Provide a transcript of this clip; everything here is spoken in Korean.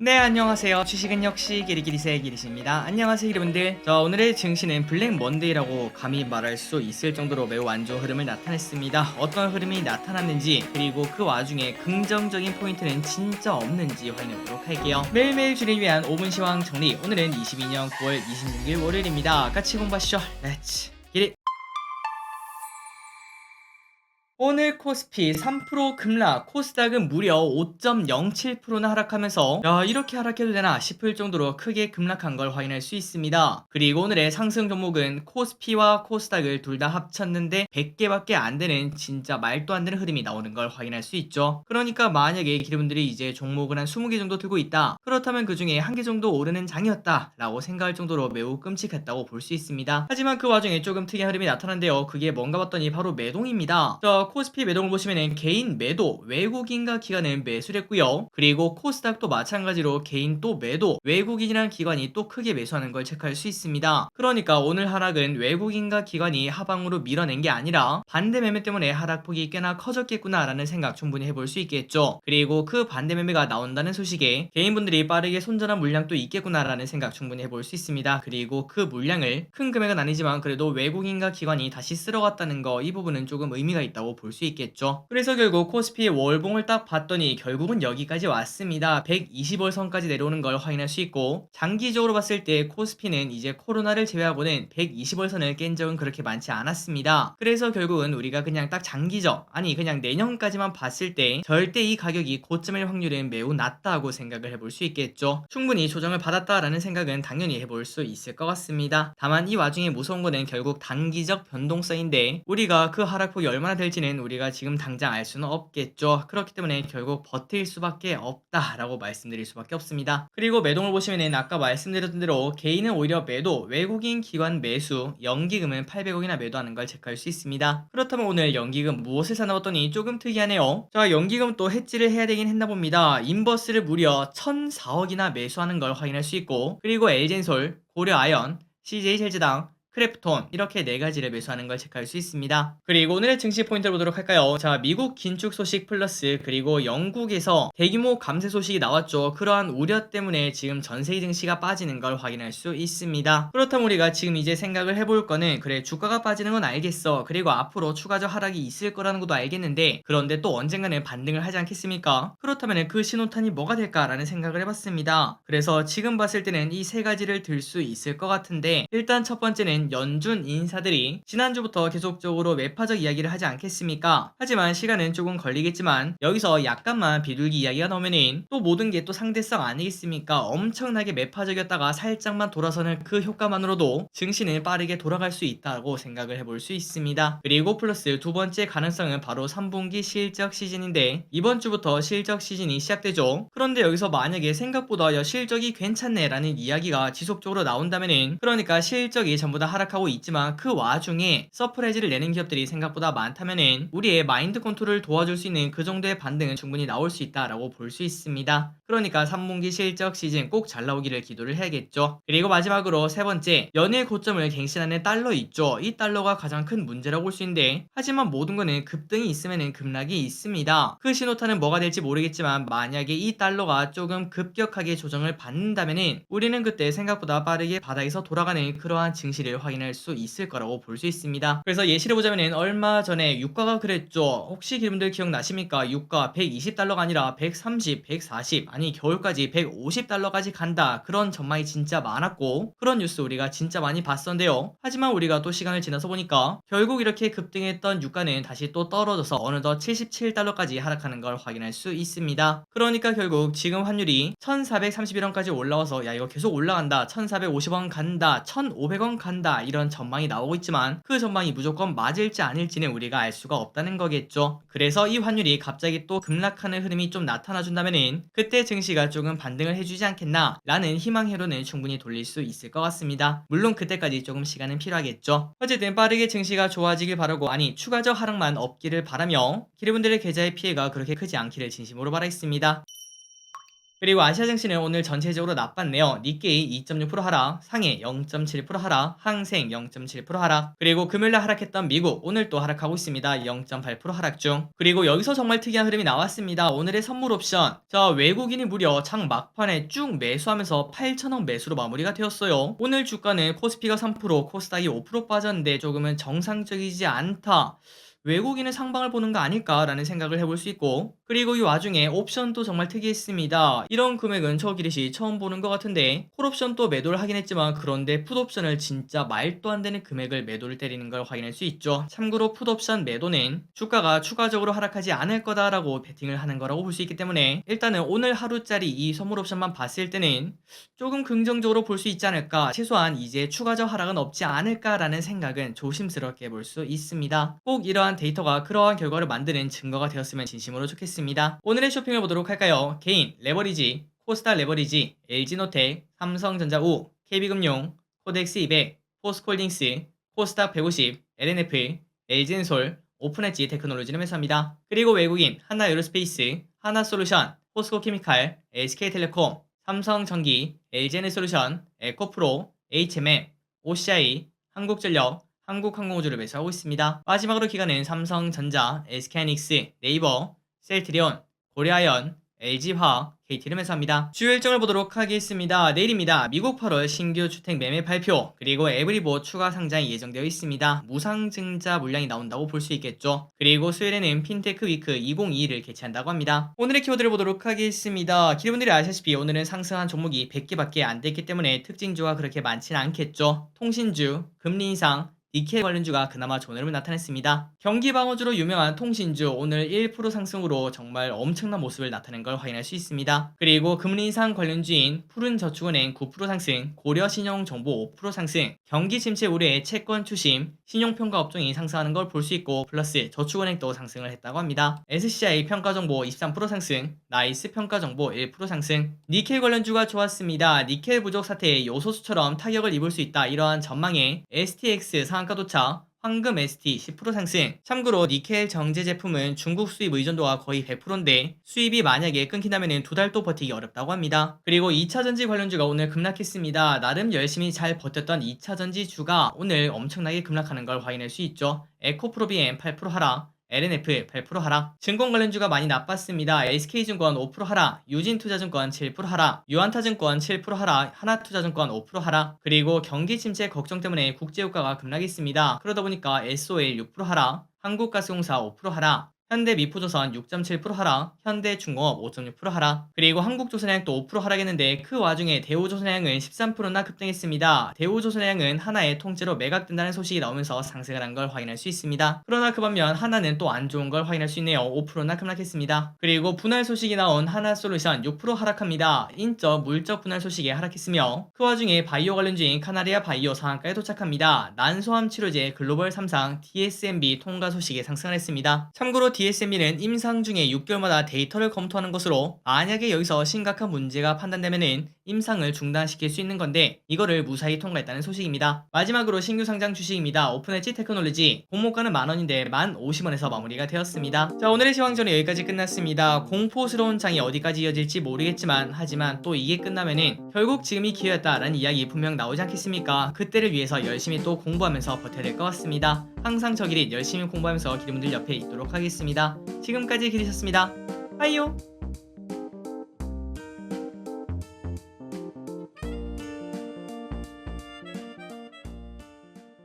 네, 안녕하세요. 주식은 역시 기리기리세 기리시입니다. 안녕하세요, 여러분들. 자, 오늘의 증시는 블랙 먼데이라고 감히 말할 수 있을 정도로 매우 안 좋은 흐름을 나타냈습니다. 어떤 흐름이 나타났는지, 그리고 그 와중에 긍정적인 포인트는 진짜 없는지 확인해보도록 할게요. 매일매일 주를 위한 5분 시황 정리. 오늘은 22년 9월 26일 월요일입니다. 같이 공부하시죠. 렛츠 기리. 오늘 코스피 3% 급락, 코스닥은 무려 5.07%나 하락하면서 야, 이렇게 하락해도 되나 싶을 정도로 크게 급락한 걸 확인할 수 있습니다. 그리고 오늘의 상승 종목은 코스피와 코스닥을 둘 다 합쳤는데 100개밖에 안 되는 진짜 말도 안 되는 흐름이 나오는 걸 확인할 수 있죠. 그러니까 만약에 기르분들이 이제 종목을 한 20개 정도 들고 있다. 그렇다면 그 중에 한 개 정도 오르는 장이었다 라고 생각할 정도로 매우 끔찍했다고 볼 수 있습니다. 하지만 그 와중에 조금 특이한 흐름이 나타난데요. 그게 뭔가 봤더니 바로 매동입니다. 코스피 매동을 보시면은 개인 매도, 외국인과 기관은 매수를 했고요. 그리고 코스닥도 마찬가지로 개인 또 매도, 외국인이란 기관이 또 크게 매수하는 걸 체크할 수 있습니다. 그러니까 오늘 하락은 외국인과 기관이 하방으로 밀어낸 게 아니라 반대 매매 때문에 하락폭이 꽤나 커졌겠구나라는 생각 충분히 해볼 수 있겠죠. 그리고 그 반대 매매가 나온다는 소식에 개인분들이 빠르게 손절한 물량도 있겠구나라는 생각 충분히 해볼 수 있습니다. 그리고 그 물량을 큰 금액은 아니지만 그래도 외국인과 기관이 다시 쓸어갔다는 거, 이 부분은 조금 의미가 있다고 볼 수 있겠죠. 그래서 결국 코스피의 월봉을 딱 봤더니 결국은 여기까지 왔습니다. 120월 선까지 내려오는 걸 확인할 수 있고, 장기적으로 봤을 때 코스피는 이제 코로나를 제외하고는 120월 선을 깬 적은 그렇게 많지 않았습니다. 그래서 결국은 우리가 그냥 딱 장기적, 아니 그냥 내년까지만 봤을 때 절대 이 가격이 고점일 확률은 매우 낮다고 생각을 해볼 수 있겠죠. 충분히 조정을 받았다라는 생각은 당연히 해볼 수 있을 것 같습니다. 다만 이 와중에 무서운 거는 결국 단기적 변동성인데, 우리가 그 하락폭이 얼마나 될지는 우리가 지금 당장 알 수는 없겠죠. 그렇기 때문에 결국 버틸 수밖에 없다라고 말씀드릴 수밖에 없습니다. 그리고 매동을 보시면은 아까 말씀드렸던 대로 개인은 오히려 매도, 외국인 기관 매수, 연기금은 800억이나 매도하는 걸 체크할 수 있습니다. 그렇다면 오늘 연기금 무엇을 사나봤더니 조금 특이하네요. 자, 연기금 또 해지를 해야 되긴 했나 봅니다. 인버스를 무려 1004억이나 매수하는 걸 확인할 수 있고, 그리고 엘젠솔, 고려아연, CJ셀즈당, 크래프톤, 이렇게 네 가지를 매수하는 걸 체크할 수 있습니다. 그리고 오늘의 증시 포인트를 보도록 할까요? 자, 미국 긴축 소식 플러스 그리고 영국에서 대규모 감세 소식이 나왔죠. 그러한 우려 때문에 지금 전세계 증시가 빠지는 걸 확인할 수 있습니다. 그렇다면 우리가 지금 이제 생각을 해볼 거는, 그래 주가가 빠지는 건 알겠어. 그리고 앞으로 추가적 하락이 있을 거라는 것도 알겠는데, 그런데 또 언젠가는 반등을 하지 않겠습니까? 그렇다면 그 신호탄이 뭐가 될까라는 생각을 해봤습니다. 그래서 지금 봤을 때는 이 세 가지를 들 수 있을 것 같은데, 일단 첫 번째는 연준 인사들이 지난주부터 계속적으로 매파적 이야기를 하지 않겠습니까? 하지만 시간은 조금 걸리겠지만 여기서 약간만 비둘기 이야기가 나오면은 또 모든 게 또 상대성 아니겠습니까? 엄청나게 매파적이었다가 살짝만 돌아서는 그 효과만으로도 증시는 빠르게 돌아갈 수 있다고 생각을 해볼 수 있습니다. 그리고 플러스 두 번째 가능성은 바로 3분기 실적 시즌인데, 이번 주부터 실적 시즌이 시작되죠. 그런데 여기서 만약에 생각보다 야 실적이 괜찮네 라는 이야기가 지속적으로 나온다면은, 그러니까 실적이 전부 다 하락하고 있지만 그 와중에 서프라이즈를 내는 기업들이 생각보다 많다면은 우리의 마인드 컨트롤을 도와줄 수 있는 그 정도의 반등은 충분히 나올 수 있다라고 볼 수 있습니다. 그러니까 3분기 실적 시즌 꼭 잘 나오기를 기도를 해야겠죠. 그리고 마지막으로 세 번째, 연일 고점을 갱신하는 달러 있죠. 이 달러가 가장 큰 문제라고 볼 수 있는데, 하지만 모든 거는 급등이 있으면은 급락이 있습니다. 그 신호탄은 뭐가 될지 모르겠지만 만약에 이 달러가 조금 급격하게 조정을 받는다면은 우리는 그때 생각보다 빠르게 바닥에서 돌아가는 그러한 증시를 확인할 수 있을 거라고 볼 수 있습니다. 그래서 예시를 보자면은 얼마 전에 유가가 그랬죠. 혹시 여러분들 기억나십니까? 유가 120달러가 아니라 130, 140, 아니 겨울까지 150달러까지 간다, 그런 전망이 진짜 많았고 그런 뉴스 우리가 진짜 많이 봤었는데요. 하지만 우리가 또 시간을 지나서 보니까 결국 이렇게 급등했던 유가는 다시 또 떨어져서 어느덧 77달러까지 하락하는 걸 확인할 수 있습니다. 그러니까 결국 지금 환율이 1431원까지 올라와서 야 이거 계속 올라간다, 1450원 간다, 1500원 간다, 이런 전망이 나오고 있지만 그 전망이 무조건 맞을지 아닐지는 우리가 알 수가 없다는 거겠죠. 그래서 이 환율이 갑자기 또 급락하는 흐름이 좀 나타나 준다면은 그때 증시가 조금 반등을 해주지 않겠나 라는 희망회로는 충분히 돌릴 수 있을 것 같습니다. 물론 그때까지 조금 시간은 필요하겠죠. 어쨌든 빠르게 증시가 좋아지길 바라고, 아니 추가적 하락만 없기를 바라며, 기르분들의 계좌의 피해가 그렇게 크지 않기를 진심으로 바라겠습니다. 그리고 아시아 증시는 오늘 전체적으로 나빴네요. 니케이 2.6% 하락, 상해 0.7% 하락, 항생 0.7% 하락. 그리고 금요일날 하락했던 미국 오늘 또 하락하고 있습니다. 0.8% 하락 중. 그리고 여기서 정말 특이한 흐름이 나왔습니다. 오늘의 선물 옵션. 자, 외국인이 무려 장 막판에 쭉 매수하면서 8,000원 매수로 마무리가 되었어요. 오늘 주가는 코스피가 3%, 코스닥이 5% 빠졌는데 조금은 정상적이지 않다. 외국인은 상방을 보는 거 아닐까라는 생각을 해볼 수 있고, 그리고 이 와중에 옵션도 정말 특이했습니다. 이런 금액은 저 기릿이 처음 보는 것 같은데, 콜옵션도 매도를 하긴 했지만 그런데 풋옵션을 진짜 말도 안 되는 금액을 매도를 때리는 걸 확인할 수 있죠. 참고로 풋옵션 매도는 주가가 추가적으로 하락하지 않을 거다라고 베팅을 하는 거라고 볼 수 있기 때문에 일단은 오늘 하루짜리 이 선물 옵션만 봤을 때는 조금 긍정적으로 볼 수 있지 않을까, 최소한 이제 추가적 하락은 없지 않을까라는 생각은 조심스럽게 볼 수 있습니다. 꼭 이러한 데이터가 그러한 결과를 만드는 증거가 되었으면 진심으로 좋겠습니다. 오늘의 쇼핑을 보도록 할까요? 개인, 레버리지, 코스닥 레버리지, LG노텍, 삼성전자 우, KB금융, 코덱스 200, 포스코홀딩스, 코스닥 150, LNF, LG엔솔, 오픈엣지 테크놀로지를 매수합니다. 그리고 외국인, 하나에어로스페이스, 하나솔루션, 포스코케미칼, SK텔레콤, 삼성전기, LG에너지솔루션, 에코프로, HMM, OCI, 한국전력, 한국항공우주를 매수하고 있습니다. 마지막으로 기관은 삼성전자, SK하이닉스, 네이버, 셀트리온, 고려아연, LG화학, KT를 매수합니다. 주요 일정을 보도록 하겠습니다. 내일입니다. 미국 8월 신규 주택 매매 발표, 그리고 에브리보 추가 상장이 예정되어 있습니다. 무상증자 물량이 나온다고 볼 수 있겠죠. 그리고 수요일에는 핀테크 위크 2022를 개최한다고 합니다. 오늘의 키워드를 보도록 하겠습니다. 기대분들이 아시다시피 오늘은 상승한 종목이 100개밖에 안 됐기 때문에 특징주가 그렇게 많지는 않겠죠. 통신주, 금리 인상, 니켈 관련주가 그나마 좋은 흐름을 나타냈습니다. 경기 방어주로 유명한 통신주 오늘 1% 상승으로 정말 엄청난 모습을 나타낸 걸 확인할 수 있습니다. 그리고 금리 인상 관련주인 푸른저축은행 9% 상승, 고려신용정보 5% 상승, 경기 침체 우려의 채권 추심, 신용평가 업종이 상승하는 걸 볼 수 있고, 플러스 저축은행도 상승을 했다고 합니다. SCI 평가정보 23% 상승, 나이스 평가정보 1% 상승. 니켈 관련주가 좋았습니다. 니켈 부족 사태의 요소수처럼 타격을 입을 수 있다, 이러한 전망에 STX 상한가 도착, 황금 ST 10% 상승. 참고로 니켈 정제 제품은 중국 수입 의존도가 거의 100%인데 수입이 만약에 끊긴다면 2달도 버티기 어렵다고 합니다. 그리고 2차전지 관련주가 오늘 급락했습니다. 나름 열심히 잘 버텼던 2차전지주가 오늘 엄청나게 급락하는 걸 확인할 수 있죠. 에코프로비엠 8% 하락, LNF 8% 하락. 증권 관련주가 많이 나빴습니다. SK증권 5% 하락, 유진투자증권 7% 하락, 유한타증권 7% 하락, 하나투자증권 5% 하락. 그리고 경기 침체 걱정 때문에 국제유가가 급락했습니다. 그러다 보니까 SOL 6% 하락, 한국가스공사 5% 하락, 현대미포조선 6.7% 하락, 현대중공업 5.6% 하락. 그리고 한국조선해양도 5% 하락했는데 그 와중에 대우조선해양은 13%나 급등했습니다. 대우조선해양은 하나의 통째로 매각된다는 소식이 나오면서 상승을 한 걸 확인할 수 있습니다. 그러나 그 반면 하나는 또 안 좋은 걸 확인할 수 있네요. 5%나 급락했습니다. 그리고 분할 소식이 나온 하나솔루션 6% 하락합니다. 인적, 물적 분할 소식에 하락했으며 그 와중에 바이오 관련주인 카나리아 바이오 상한가에 도착합니다. 난소암 치료제 글로벌 3상 DSMB 통과 소식에 상승을 했습니다. 참고로 DSMB는 임상 중에 6개월마다 데이터를 검토하는 것으로 만약에 여기서 심각한 문제가 판단되면은 임상을 중단시킬 수 있는 건데 이거를 무사히 통과했다는 소식입니다. 마지막으로 신규 상장 주식입니다. 오픈엣지 테크놀로지. 공모가는 만원인데 1050원에서 마무리가 되었습니다. 자, 오늘의 시황전은 여기까지 끝났습니다. 공포스러운 장이 어디까지 이어질지 모르겠지만 하지만 또 이게 끝나면은 결국 지금이 기회였다라는 이야기 분명 나오지 않겠습니까? 그때를 위해서 열심히 또 공부하면서 버텨야 될 것 같습니다. 항상 저 길이 열심히 공부하면서 기름분들 옆에 있도록 하겠습니다. 지금까지 기리셨습니다. 빠이요.